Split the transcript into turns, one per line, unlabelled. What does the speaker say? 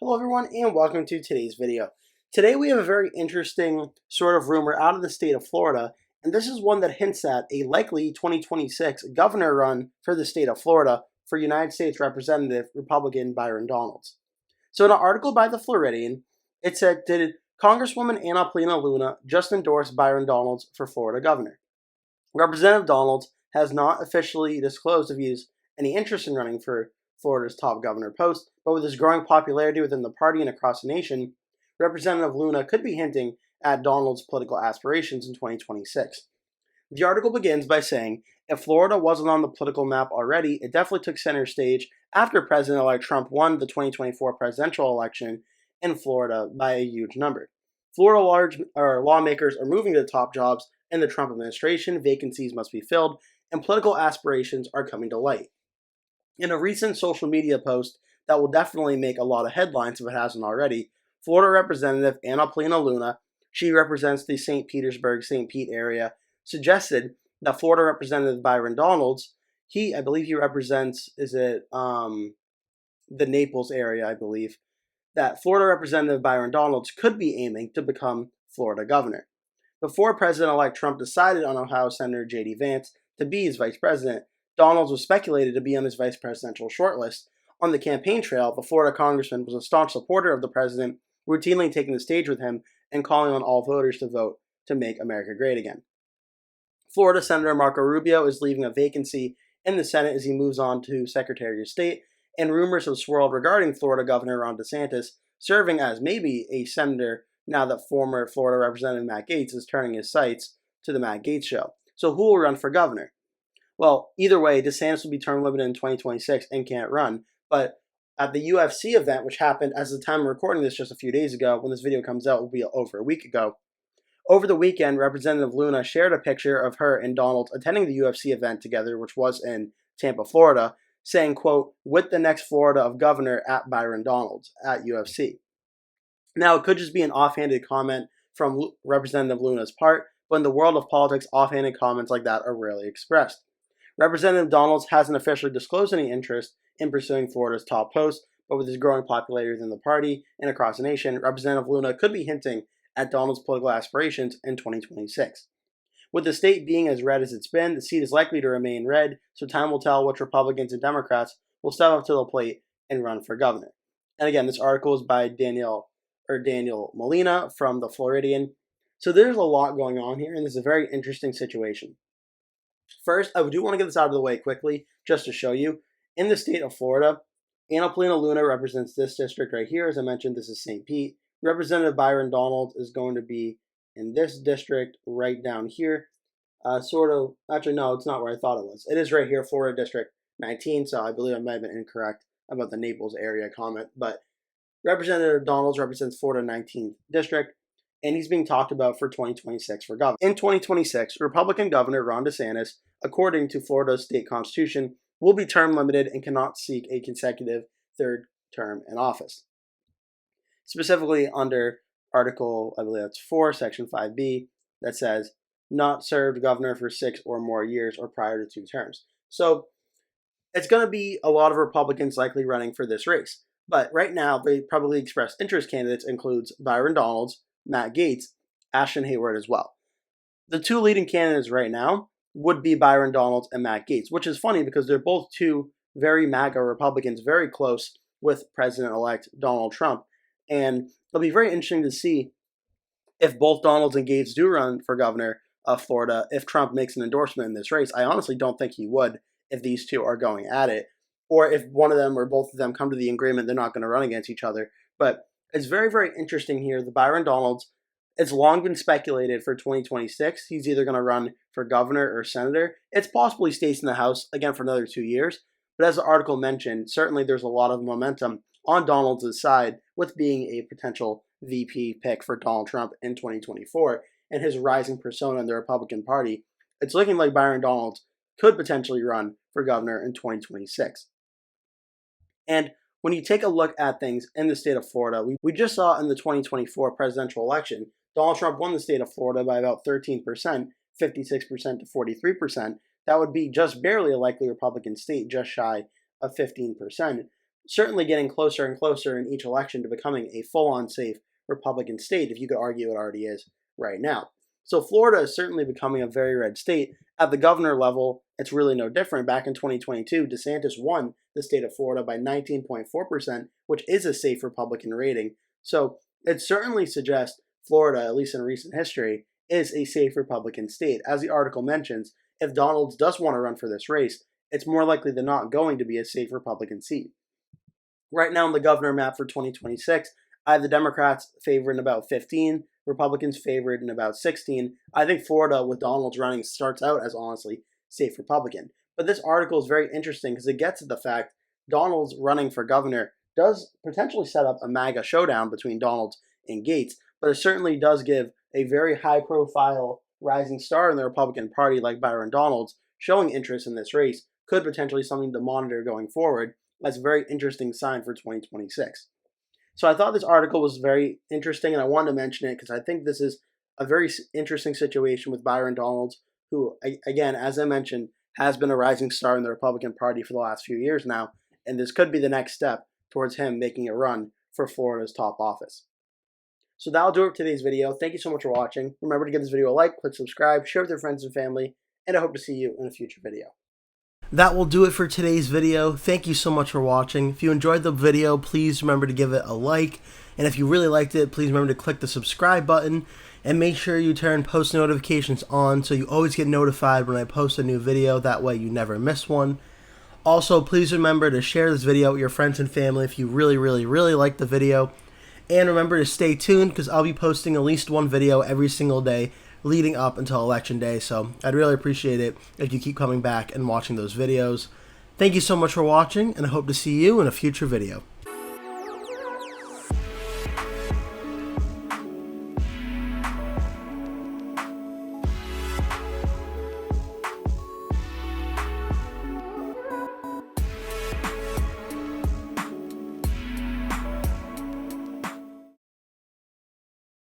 Hello everyone and welcome to today's video. Today we have a very interesting sort of rumor out of the state of Florida, and this is one that hints at a likely 2026 governor run for the state of Florida for United States Representative Republican Byron Donalds. So in an article by the Floridian, it said, did Congresswoman Luna just endorse Byron Donalds for Florida governor? Representative Donalds has not officially disclosed if he has any interest in running for Florida's top governor post, but with his growing popularity within the party and across the nation, Representative Luna could be hinting at Donald's political aspirations in 2026. The article begins by saying, if Florida wasn't on the political map already, it definitely took center stage after President-elect Trump won the 2024 presidential election in Florida by a huge number. Florida lawmakers are moving to the top jobs in the Trump administration, vacancies must be filled, and political aspirations are coming to light. In a recent social media post that will definitely make a lot of headlines if it hasn't already, Florida Representative Luna, she represents the St. Petersburg, St. Pete area, suggested that Florida Representative Byron Donalds, I believe he represents, the Naples area, I believe, that Florida Representative Byron Donalds could be aiming to become Florida governor. Before President-elect Trump decided on Ohio Senator J.D. Vance to be his vice president, Donalds was speculated to be on his vice presidential shortlist. On the campaign trail, the Florida congressman was a staunch supporter of the president, routinely taking the stage with him and calling on all voters to vote to make America great again. Florida Senator Marco Rubio is leaving a vacancy in the Senate as he moves on to Secretary of State, and rumors have swirled regarding Florida Governor Ron Desantis serving as maybe a senator now that former Florida Representative Matt Gaetz is turning his sights to the Matt Gaetz show. So who will run for governor? Well, either way, DeSantis will be term limited in 2026 and can't run. But at the UFC event, which happened as the time of recording this just a few days ago, when this video comes out, will be over a week ago. Over the weekend, Representative Luna shared a picture of her and Donalds attending the UFC event together, which was in Tampa, Florida, saying, quote, with the next Florida of governor at Byron Donalds at UFC. Now, it could just be an offhanded comment from Representative Luna's part, but in the world of politics, offhanded comments like that are rarely expressed. Representative Donalds hasn't officially disclosed any interest in pursuing Florida's top post, but with his growing popularity within the party and across the nation, Representative Luna could be hinting at Donald's political aspirations in 2026. With the state being as red as it's been, the seat is likely to remain red, so time will tell which Republicans and Democrats will step up to the plate and run for governor. And again, this article is by Daniel Molina from the Floridian. So there's a lot going on here, and this is a very interesting situation. First, I do want to get this out of the way quickly, just to show you. In the state of Florida, Luna represents this district right here. As I mentioned, this is St. Pete. Representative Byron Donalds is going to be in this district right down here. Actually, no, it's not where I thought it was. It is right here, Florida District 19, so I believe I might have been incorrect about the Naples area comment. But Representative Donalds represents Florida 19th District, and he's being talked about for 2026 for governor. In 2026, Republican Governor Ron Desantis, according to Florida's state constitution, will be term limited and cannot seek a consecutive third term in office. Specifically under Article, I believe that's 4, Section 5B, that says, not served governor for 6 or more years or prior to 2 terms. So it's going to be a lot of Republicans likely running for this race. But right now, the publicly expressed interest candidates includes Byron Donalds, Matt Gaetz, Ashton Hayward as well. The 2 leading candidates right now would be Byron Donalds and Matt Gaetz, which is funny because they're both 2 very MAGA Republicans, very close with President-elect Donald Trump. And it'll be very interesting to see if both Donalds and Gaetz do run for governor of Florida, if Trump makes an endorsement in this race. I honestly don't think he would if these 2 are going at it, or if one of them or both of them come to the agreement they're not going to run against each other. But it's very, very interesting here. The Byron Donalds, it's long been speculated for 2026. He's either going to run for governor or senator. It's possible he stays in the House, again, for another 2 years. But as the article mentioned, certainly there's a lot of momentum on Donalds' side with being a potential VP pick for Donald Trump in 2024 and his rising persona in the Republican Party. It's looking like Byron Donalds could potentially run for governor in 2026. And when you take a look at things in the state of Florida, we just saw in the 2024 presidential election, Donald Trump won the state of Florida by about 13%, 56% to 43%. That would be just barely a likely Republican state, just shy of 15%. certainly getting closer and closer in each election to becoming a full-on safe Republican state, if you could argue it already is right now. So Florida is certainly becoming a very red state. At the governor level, it's really no different. Back in 2022, DeSantis won the state of Florida by 19.4%, which is a safe Republican rating. So it certainly suggests Florida, at least in recent history, is a safe Republican state. As the article mentions, if Donalds does want to run for this race, it's more likely than not going to be a safe Republican seat. Right now on the governor map for 2026, I have the Democrats favored in about 15, Republicans favored in about 16. I think Florida, with Donalds running, starts out as honestly safe Republican. But this article is very interesting because it gets at the fact Donalds running for governor does potentially set up a MAGA showdown between Donalds and Gates, but it certainly does give a very high-profile rising star in the Republican Party like Byron Donalds showing interest in this race, could potentially something to monitor going forward. That's a very interesting sign for 2026. So I thought this article was very interesting, and I wanted to mention it because I think this is a very interesting situation with Byron Donalds, who, again, as I mentioned, has been a rising star in the Republican Party for the last few years now, and this could be the next step towards him making a run for Florida's top office. So that'll do it for today's video. Thank you so much for watching. Remember to give this video a like, click subscribe, share with your friends and family, and I hope to see you in a future video. That will do it for today's video. Thank you so much for watching. If you enjoyed the video, please remember to give it a like. And if you really liked it, please remember to click the subscribe button. And make sure you turn post notifications on so you always get notified when I post a new video. That way you never miss one. Also, please remember to share this video with your friends and family if you really like the video. And remember to stay tuned because I'll be posting at least one video every single day leading up until Election Day, so I'd really appreciate it if you keep coming back and watching those videos. Thank you so much for watching, and I hope to see you in a future video.